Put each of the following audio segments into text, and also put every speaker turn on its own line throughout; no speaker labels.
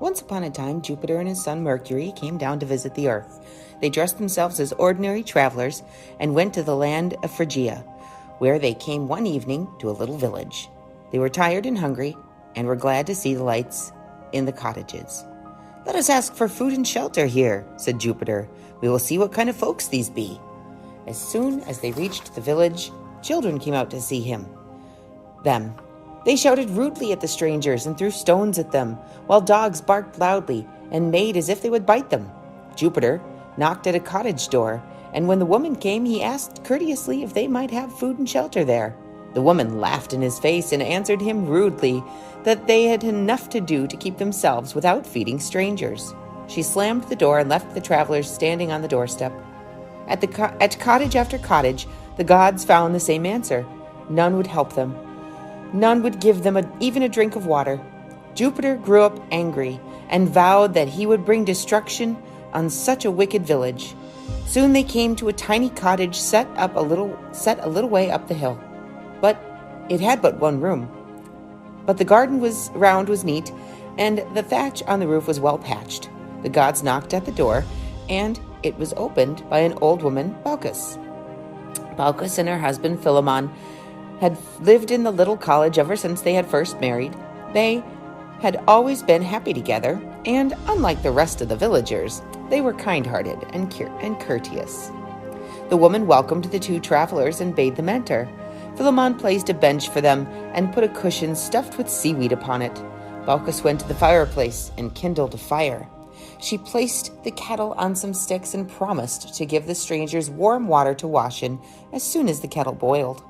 Once upon a time, Jupiter and his son Mercury came down to visit the earth. They dressed themselves as ordinary travelers and went to the land of Phrygia, where they came one evening to a little village. They were tired and hungry and were glad to see the lights in the cottages. "Let us ask for food and shelter here," said Jupiter. "We will see what kind of folks these be." As soon as they reached the village, children came out to see them. They shouted rudely at the strangers and threw stones at them, while dogs barked loudly and made as if they would bite them. Jupiter knocked at a cottage door, and when the woman came, he asked courteously if they might have food and shelter there. The woman laughed in his face and answered him rudely that they had enough to do to keep themselves without feeding strangers. She slammed the door and left the travelers standing on the doorstep. At cottage after cottage, the gods found the same answer. None would help them. None would give them even a drink of water. Jupiter grew up angry and vowed that he would bring destruction on such a wicked village. Soon they came to a tiny cottage set a little way up the hill. But it had but one room. But the garden was neat, and the thatch on the roof was well patched. The gods knocked at the door, and it was opened by an old woman, Baucis. Baucis and her husband Philemon had lived in the little college ever since they had first married. They had always been happy together, and unlike the rest of the villagers, they were kind-hearted and courteous. The woman welcomed the two travelers and bade them enter. Philemon placed a bench for them and put a cushion stuffed with seaweed upon it. Baucis went to the fireplace and kindled a fire. She placed the kettle on some sticks and promised to give the strangers warm water to wash in as soon as the kettle boiled.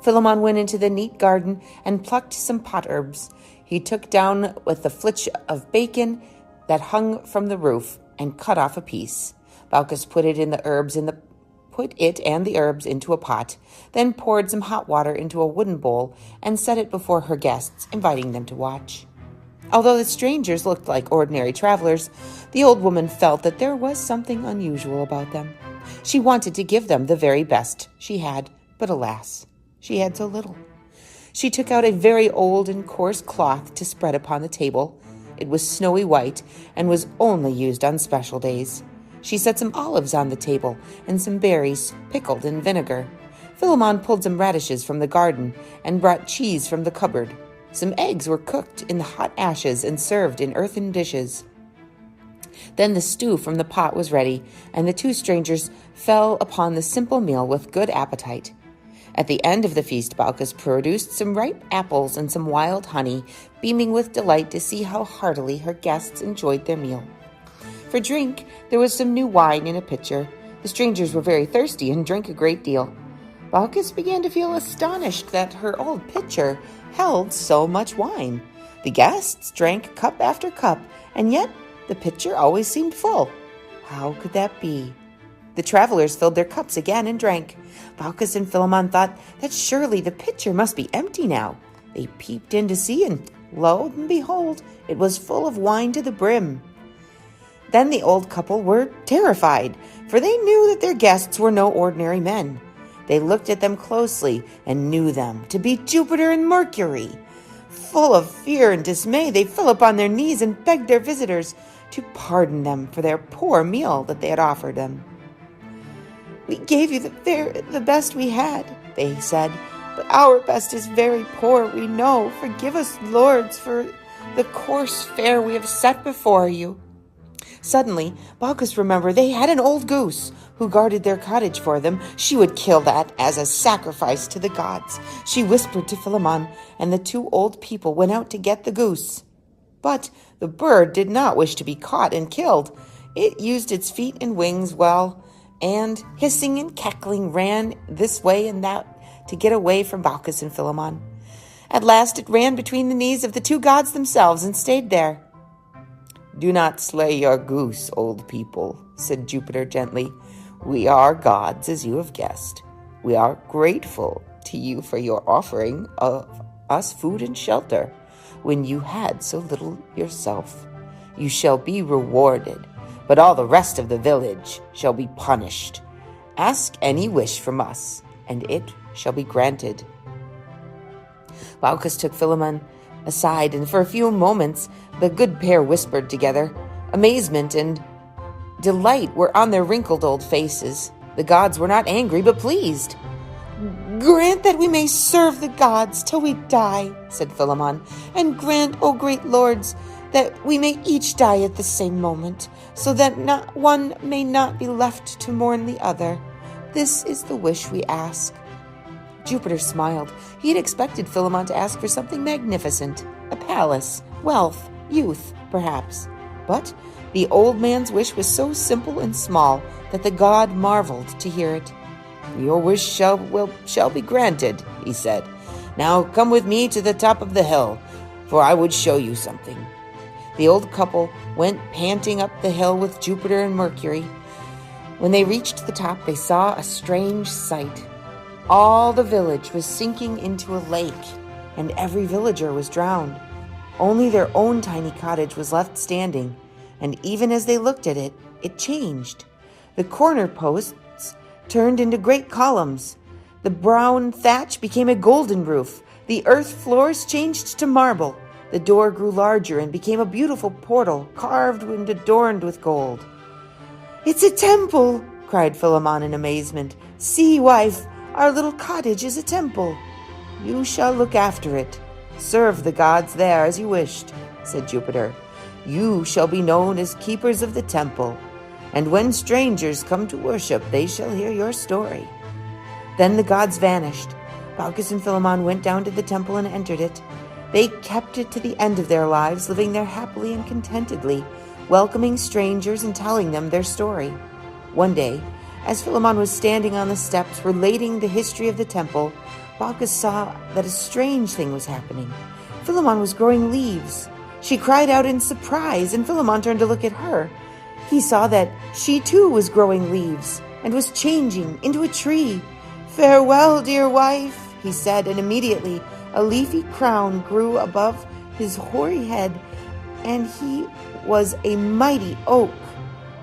Philemon went into the neat garden and plucked some pot herbs. He took down with the flitch of bacon that hung from the roof and cut off a piece. Baucis put it and the herbs into a pot, then poured some hot water into a wooden bowl and set it before her guests, inviting them to watch. Although the strangers looked like ordinary travelers, the old woman felt that there was something unusual about them. She wanted to give them the very best she had, but alas, she had so little. She took out a very old and coarse cloth to spread upon the table. It was snowy white and was only used on special days. She set some olives on the table and some berries pickled in vinegar. Philemon pulled some radishes from the garden and brought cheese from the cupboard. Some eggs were cooked in the hot ashes and served in earthen dishes. Then the stew from the pot was ready, and the two strangers fell upon the simple meal with good appetite. At the end of the feast, Baucis produced some ripe apples and some wild honey, beaming with delight to see how heartily her guests enjoyed their meal. For drink, there was some new wine in a pitcher. The strangers were very thirsty and drank a great deal. Baucis began to feel astonished that her old pitcher held so much wine. The guests drank cup after cup, and yet the pitcher always seemed full. How could that be? The travelers filled their cups again and drank. Baucis and Philemon thought that surely the pitcher must be empty now. They peeped in to see, and lo and behold, it was full of wine to the brim. Then the old couple were terrified, for they knew that their guests were no ordinary men. They looked at them closely and knew them to be Jupiter and Mercury. Full of fear and dismay, they fell upon their knees and begged their visitors to pardon them for their poor meal that they had offered them. "We gave you the best we had," they said, "but our best is very poor, we know. Forgive us, lords, for the coarse fare we have set before you." Suddenly, Baucis remembered they had an old goose who guarded their cottage for them. She would kill that as a sacrifice to the gods. She whispered to Philemon, and the two old people went out to get the goose. But the bird did not wish to be caught and killed. It used its feet and wings well, and hissing and cackling ran this way and that to get away from Baucis and Philemon. At last it ran between the knees of the two gods themselves and stayed there. "Do not slay your goose, old people," said Jupiter gently. "We are gods, as you have guessed. We are grateful to you for your offering of us food and shelter when you had so little yourself. You shall be rewarded, but all the rest of the village shall be punished. Ask any wish from us, and it shall be granted." Baucis took Philemon aside, and for a few moments the good pair whispered together. Amazement and delight were on their wrinkled old faces. The gods were not angry, but pleased. "Grant that we may serve the gods till we die," said Philemon, "and grant, O great lords, that we may each die at the same moment, so that not one may not be left to mourn the other. This is the wish we ask." Jupiter smiled. He had expected Philemon to ask for something magnificent, a palace, wealth, youth, perhaps. But the old man's wish was so simple and small that the god marveled to hear it. "Your wish shall be granted," he said. "Now come with me to the top of the hill, for I would show you something." The old couple went panting up the hill with Jupiter and Mercury. When they reached the top, they saw a strange sight. All the village was sinking into a lake, and every villager was drowned. Only their own tiny cottage was left standing, and even as they looked at it, it changed. The corner posts turned into great columns. The brown thatch became a golden roof. The earth floors changed to marble. The door grew larger and became a beautiful portal, carved and adorned with gold. "It's a temple!" cried Philemon in amazement. "See, wife, our little cottage is a temple." "You shall look after it. Serve the gods there as you wished," said Jupiter. "You shall be known as keepers of the temple, and when strangers come to worship, they shall hear your story." Then the gods vanished. Baucis and Philemon went down to the temple and entered it. They kept it to the end of their lives, living there happily and contentedly, welcoming strangers and telling them their story. One day, as Philemon was standing on the steps relating the history of the temple, Baucis saw that a strange thing was happening. Philemon was growing leaves. She cried out in surprise, and Philemon turned to look at her. He saw that she too was growing leaves and was changing into a tree. "Farewell, dear wife," he said, and immediately a leafy crown grew above his hoary head, and he was a mighty oak.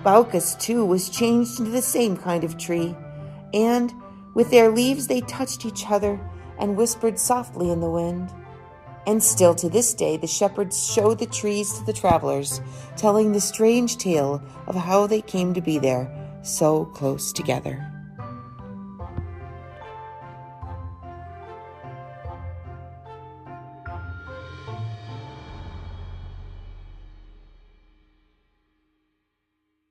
Baucis, too, was changed into the same kind of tree, and with their leaves they touched each other and whispered softly in the wind. And still to this day the shepherds show the trees to the travelers, telling the strange tale of how they came to be there so close together.